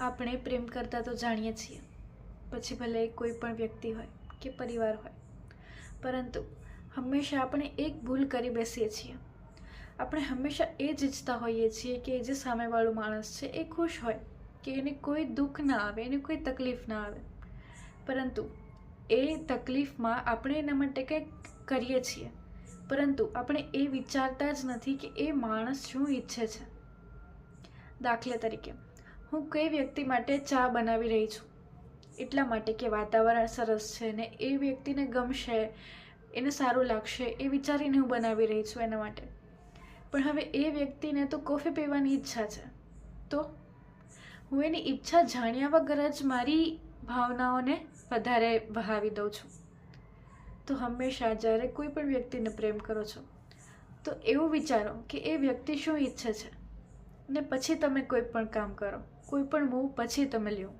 આપણે પ્રેમ કરતા તો જાણીએ છીએ, પછી ભલે કોઈ પણ વ્યક્તિ હોય કે પરિવાર હોય, પરંતુ હંમેશા આપણે એક ભૂલ કરી બેસીએ છીએ. આપણે હંમેશા એ જ ઈચ્છતા હોઈએ છીએ કે જે સામેવાળું માણસ છે એ ખુશ હોય, કે એને કોઈ દુઃખ ના આવે, એને કોઈ તકલીફ ના આવે. પરંતુ એ તકલીફમાં આપણે એના માટે કંઈક કરીએ છીએ, પરંતુ આપણે એ વિચારતા જ નથી કે એ માણસ શું ઈચ્છે છે. દાખલા તરીકે, હું કઈ વ્યક્તિ માટે ચા બનાવી રહી છું એટલા માટે કે વાતાવરણ સરસ છે ને એ વ્યક્તિને ગમશે, એને સારું લાગશે એ વિચારીને હું બનાવી રહી છું એના માટે. પણ હવે એ વ્યક્તિને તો કોફી પીવાની ઈચ્છા છે, તો હું એની ઈચ્છા જાણ્યા વગર જ મારી ભાવનાઓને વધારે વહાવી દઉં છું. તો હંમેશા જ્યારે કોઈ પણ વ્યક્તિને પ્રેમ કરો છો તો એવું વિચારો કે એ વ્યક્તિ શું ઈચ્છે છે, ને પછી તમે કોઈ પણ કામ કરો, કોઈ પણ મૂવ પછી તમે લ્યો.